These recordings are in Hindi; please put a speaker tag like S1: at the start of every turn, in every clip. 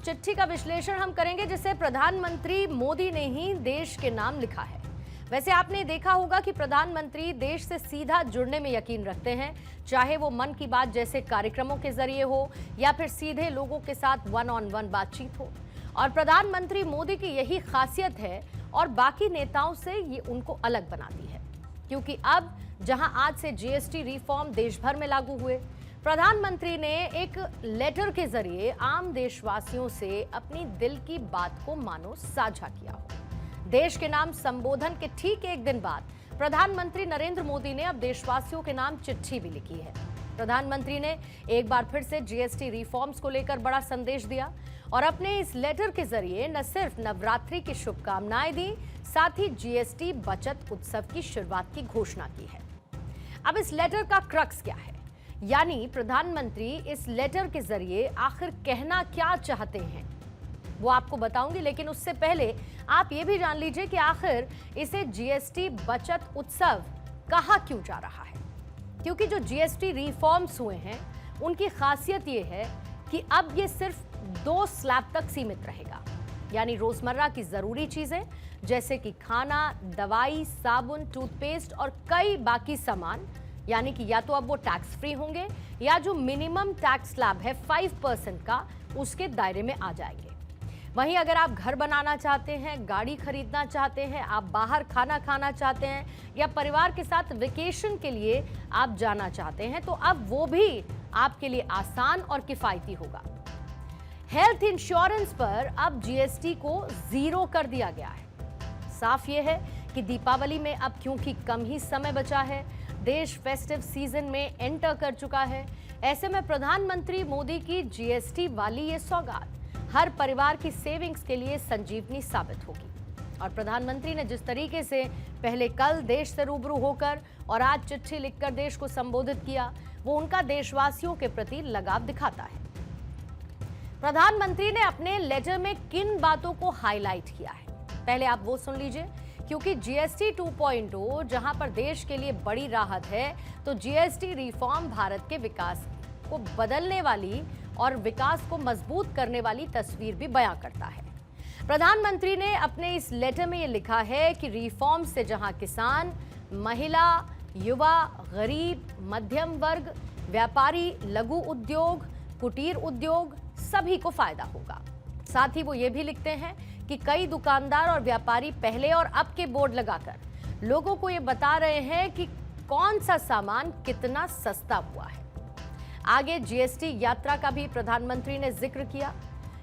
S1: चिट्ठी का विश्लेषण हम करेंगे जिसे प्रधानमंत्री मोदी ने ही देश के नाम लिखा है। वैसे आपने देखा होगा कि प्रधानमंत्री देश से सीधा जुड़ने में यकीन रखते हैं, चाहे वो मन की बात जैसे कार्यक्रमों के जरिए हो या फिर सीधे लोगों के साथ वन ऑन वन बातचीत हो। और प्रधानमंत्री मोदी की यही खासियत है और बाकी नेताओं से ये उनको अलग बनाती है, क्योंकि अब जहां आज से जीएसटी रिफॉर्म देश भर में लागू हुए, प्रधानमंत्री ने एक लेटर के जरिए आम देशवासियों से अपनी दिल की बात को मानो साझा किया हो। देश के नाम संबोधन के ठीक एक दिन बाद प्रधानमंत्री नरेंद्र मोदी ने अब देशवासियों के नाम चिट्ठी भी लिखी है। प्रधानमंत्री ने एक बार फिर से जीएसटी रिफॉर्म्स को लेकर बड़ा संदेश दिया और अपने इस लेटर के जरिए न सिर्फ नवरात्रि की शुभकामनाएं दी, साथ ही जीएसटी बचत उत्सव की शुरुआत की घोषणा की है। अब इस लेटर का क्रक्स क्या है, यानी प्रधानमंत्री इस लेटर के जरिए आखिर कहना क्या चाहते हैं, वो आपको बताऊंगी। लेकिन उससे पहले आप ये भी जान लीजिए कि आखिर इसे जीएसटी बचत उत्सव कहा क्यों जा रहा है। क्योंकि जो जीएसटी रिफॉर्म्स हुए हैं उनकी खासियत ये है कि अब ये सिर्फ 2 स्लैब तक सीमित रहेगा, यानी रोजमर्रा की जरूरी चीजें जैसे कि खाना, दवाई, साबुन, टूथपेस्ट और कई बाकी सामान, यानी कि या तो अब वो टैक्स फ्री होंगे या जो मिनिमम टैक्स स्लैब है 5% का, उसके दायरे में आ जाएंगे। वहीं अगर आप घर बनाना चाहते हैं, गाड़ी खरीदना चाहते हैं, आप बाहर खाना खाना चाहते हैं या परिवार के साथ वेकेशन के लिए आप जाना चाहते हैं, तो अब वो भी आपके लिए आसान और किफायती होगा। हेल्थ इंश्योरेंस पर अब जीएसटी को 0 कर दिया गया है। साफ ये है कि दीपावली में अब क्योंकि कम ही समय बचा है, देश फेस्टिव सीजन में एंटर कर चुका है, ऐसे में प्रधानमंत्री मोदी की जीएसटी वाली ये सौगात हर परिवार की सेविंग्स के लिए संजीवनी साबित होगी। और प्रधानमंत्री ने जिस तरीके से पहले कल देश से रूबरू होकर और आज चिट्ठी लिखकर देश को संबोधित किया, वो उनका देशवासियों के प्रति लगाव दिखाता है। प्रधानमंत्री ने अपने लेटर में किन बातों को हाईलाइट किया है, पहले आप वो सुन लीजिए। क्योंकि जीएसटी 2.0 जहां पर देश के लिए बड़ी राहत है, तो जीएसटी रिफॉर्म भारत के विकास को बदलने वाली और विकास को मजबूत करने वाली तस्वीर भी बयां करता है। प्रधानमंत्री ने अपने इस लेटर में यह लिखा है कि रिफॉर्म से जहां किसान, महिला, युवा, गरीब, मध्यम वर्ग, व्यापारी, लघु उद्योग, कुटीर उद्योग सभी को फायदा होगा। साथ ही वो ये भी लिखते हैं कि कई दुकानदार और व्यापारी पहले और अब के बोर्ड लगाकर लोगों को ये बता रहे हैं कि कौन सा सामान कितना सस्ता हुआ है। आगे जीएसटी यात्रा का भी प्रधानमंत्री ने जिक्र किया,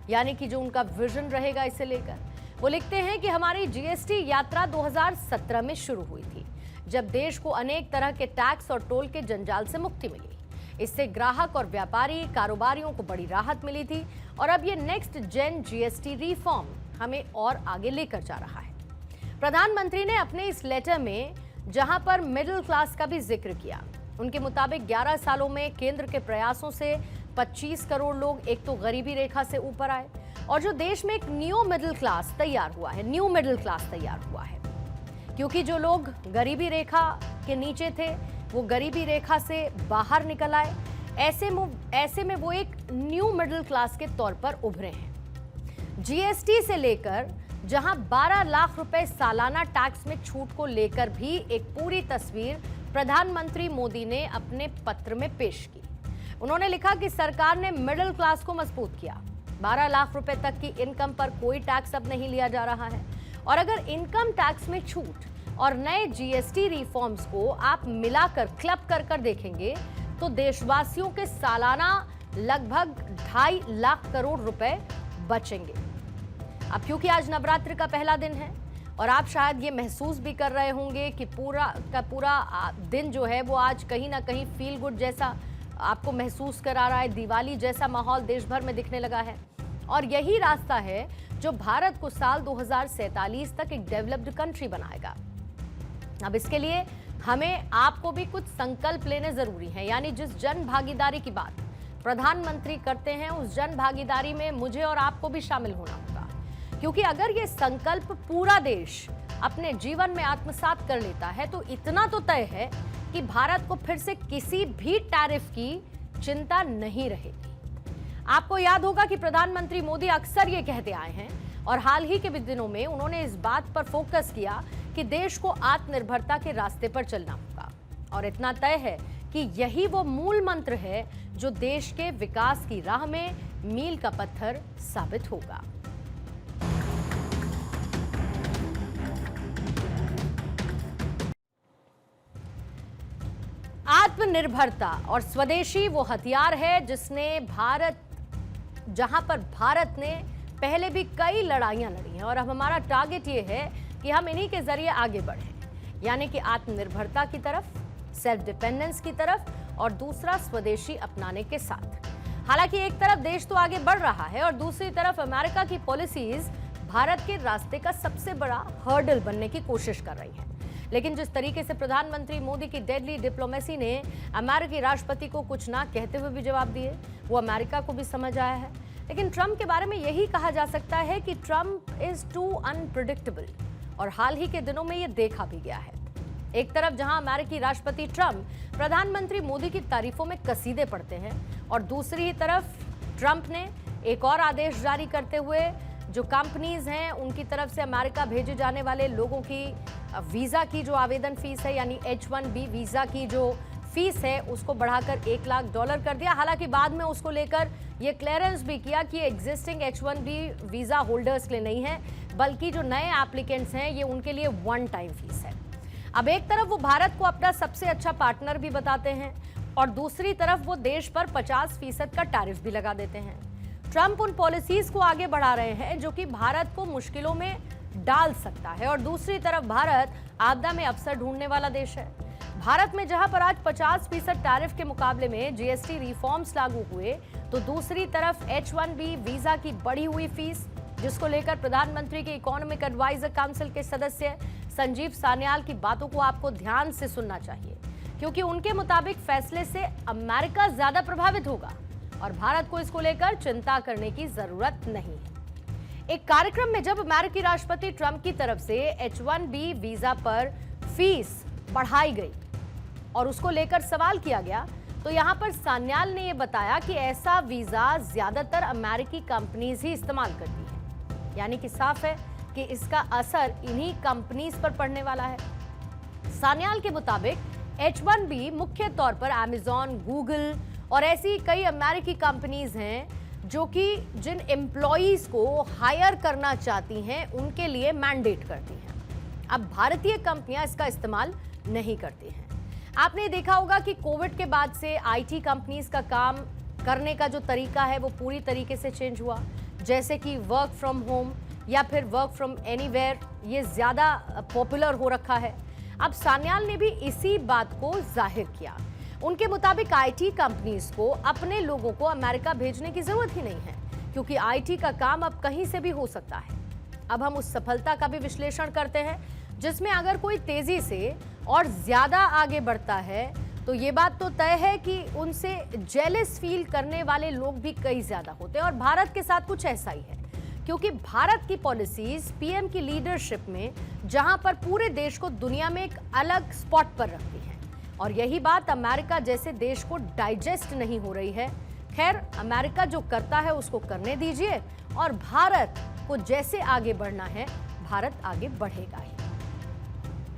S1: यानी कि जो उनका विजन रहेगा इसे लेकर। वो लिखते हैं कि हमारी जीएसटी यात्रा 2017 में शुरू हुई थी, जब देश को अनेक तरह के टैक्स और टोल के जंजाल से मुक्ति मिली। इससे ग्राहक और व्यापारी कारोबारियों को बड़ी राहत मिली थी और अब ये नेक्स्ट जेन जीएसटी रिफॉर्म हमें और आगे लेकर जा रहा है। प्रधानमंत्री ने अपने इस लेटर में जहां पर मिडिल क्लास का भी जिक्र किया, उनके मुताबिक 11 सालों में केंद्र के प्रयासों से 25 करोड़ लोग एक तो गरीबी रेखा से ऊपर आए और जो देश में एक न्यू मिडिल क्लास तैयार हुआ है, क्योंकि जो लोग गरीबी रेखा के नीचे थे वो गरीबी रेखा से बाहर निकल आए। ऐसे में वो एक न्यू मिडिल क्लास के तौर पर उभरे हैं। जीएसटी से लेकर जहां 12 लाख रुपए सालाना टैक्स में छूट को लेकर भी एक पूरी तस्वीर प्रधानमंत्री मोदी ने अपने पत्र में पेश की। उन्होंने लिखा कि सरकार ने मिडिल क्लास को मजबूत किया। 12 लाख रुपए तक की इनकम पर कोई टैक्स अब नहीं लिया जा रहा है और अगर इनकम टैक्स में छूट और नए जीएसटी रिफॉर्म्स को आप मिलाकर क्लब कर देखेंगे तो देशवासियों के सालाना लगभग 2.5 लाख करोड़ रुपए बचेंगे। अब क्योंकि आज नवरात्रि का पहला दिन है और आप शायद ये महसूस भी कर रहे होंगे कि पूरा का पूरा दिन जो है वो आज कहीं ना कहीं फील गुड जैसा आपको महसूस करा रहा है, दिवाली जैसा माहौल देश भर में दिखने लगा है। और यही रास्ता है जो भारत को साल 2047 तक एक डेवलप्ड कंट्री बनाएगा। अब इसके लिए हमें आपको भी कुछ संकल्प लेने जरूरी हैं, यानी जिस जन भागीदारी की बात प्रधानमंत्री करते हैं उस जन भागीदारी में मुझे और आपको भी शामिल होना होगा। क्योंकि अगर ये संकल्प पूरा देश अपने जीवन में आत्मसात कर लेता है तो इतना तो तय है कि भारत को फिर से किसी भी टैरिफ की चिंता नहीं रहेगी। आपको याद होगा कि प्रधानमंत्री मोदी अक्सर ये कहते आए हैं और हाल ही के दिनों में उन्होंने इस बात पर फोकस किया कि देश को आत्मनिर्भरता के रास्ते पर चलना होगा। और इतना तय है कि यही वो मूल मंत्र है जो देश के विकास की राह में मील का पत्थर साबित होगा। आत्मनिर्भरता और स्वदेशी वो हथियार है जहां पर भारत ने पहले भी कई लड़ाइयां लड़ी हैं और अब हमारा टारगेट ये है कि हम इन्हीं के जरिए आगे बढ़ें, यानी कि आत्मनिर्भरता की तरफ, सेल्फ डिपेंडेंस की तरफ और दूसरा स्वदेशी अपनाने के साथ। हालांकि एक तरफ देश तो आगे बढ़ रहा है और दूसरी तरफ अमेरिका की पॉलिसीज भारत के रास्ते का सबसे बड़ा हर्डल बनने की कोशिश कर रही है। लेकिन जिस तरीके से प्रधानमंत्री मोदी की डेडली डिप्लोमेसी ने अमेरिकी राष्ट्रपति को कुछ ना कहते हुए भी जवाब दिए, वो अमेरिका को भी समझ आया है। लेकिन ट्रंप के बारे में यही कहा जा सकता है कि ट्रंप इज टू अनप्रिडिक्टेबल और हाल ही के दिनों में ये देखा भी गया है। एक तरफ जहां अमेरिकी राष्ट्रपति ट्रंप प्रधानमंत्री मोदी की तारीफों में कसीदे पढ़ते हैं और दूसरी ही तरफ ट्रंप ने एक और आदेश जारी करते हुए जो कंपनीज हैं उनकी तरफ से अमेरिका भेजे जाने वाले लोगों की वीजा की जो आवेदन फीस है यानी H-1B वीजा की जो फीस है उसको बढ़ाकर $1 लाख कर दिया। हालांकि बाद में उसको लेकर ये क्लियरेंस भी किया कि H-1B वीजा होल्डर्स के लिए नहीं है, बल्कि जो नए एप्लीकेंट्स हैं ये उनके लिए वन टाइम फीस है। अब एक तरफ वो भारत को अपना सबसे अच्छा पार्टनर भी बताते हैं और दूसरी तरफ वो देश पर 50% का टैरिफ भी लगा देते हैं। ट्रंप उन पॉलिसीज को आगे बढ़ा रहे हैं जो कि भारत को मुश्किलों में डाल सकता है और दूसरी तरफ भारत आपदा में अवसर ढूंढने वाला देश है। भारत में जहां पर आज 50% टैरिफ के मुकाबले में जीएसटी रिफॉर्म्स लागू हुए, तो दूसरी तरफ H-1B वीजा की बढ़ी हुई फीस, जिसको लेकर प्रधानमंत्री के इकोनॉमिक एडवाइजर काउंसिल के सदस्य संजीव सान्याल की बातों को आपको ध्यान से सुनना चाहिए, क्योंकि उनके मुताबिक फैसले से अमेरिका ज्यादा प्रभावित होगा और भारत को इसको लेकर चिंता करने की जरूरत नहीं है। एक कार्यक्रम में जब अमेरिकी राष्ट्रपति ट्रंप की तरफ से H-1B वीजा पर फीस बढ़ाई गई और उसको लेकर सवाल किया गया, तो यहां पर सान्याल ने यह बताया कि ऐसा वीजा ज्यादातर अमेरिकी कंपनीज ही इस्तेमाल करती है, यानी कि साफ है कि इसका असर इन्हीं कंपनीज पर पड़ने वाला है। सान्याल के मुताबिक H-1B मुख्य तौर पर अमेज़न, गूगल और ऐसी कई अमेरिकी कंपनीज हैं जो कि जिन एम्प्लॉइज को हायर करना चाहती हैं उनके लिए मैंडेट करती हैं। अब भारतीय कंपनियां इसका इस्तेमाल नहीं करती हैं। आपने देखा होगा कि कोविड के बाद से आईटी कंपनीज का काम करने का जो तरीका है वो पूरी तरीके से चेंज हुआ, जैसे कि वर्क फ्रॉम होम या फिर वर्क फ्रॉम एनीवेयर, ये ज्यादा पॉपुलर हो रखा है। अब सान्याल ने भी इसी बात को जाहिर किया। उनके मुताबिक आईटी कंपनीज को अपने लोगों को अमेरिका भेजने की जरूरत ही नहीं है, क्योंकि आईटी का काम अब कहीं से भी हो सकता है। अब हम उस सफलता का भी विश्लेषण करते हैं, जिसमें अगर कोई तेजी से और ज्यादा आगे बढ़ता है तो ये बात तो तय है कि उनसे जेलस फील करने वाले लोग भी कई ज्यादा होते हैं और भारत के साथ कुछ ऐसा ही है, क्योंकि भारत की पॉलिसीज पीएम की लीडरशिप में जहां पर पूरे देश को दुनिया में एक अलग स्पॉट पर रखती है और यही बात अमेरिका जैसे देश को डाइजेस्ट नहीं हो रही है। खैर, अमेरिका जो करता है उसको करने दीजिए और भारत को जैसे आगे बढ़ना है, भारत आगे बढ़ेगा ही।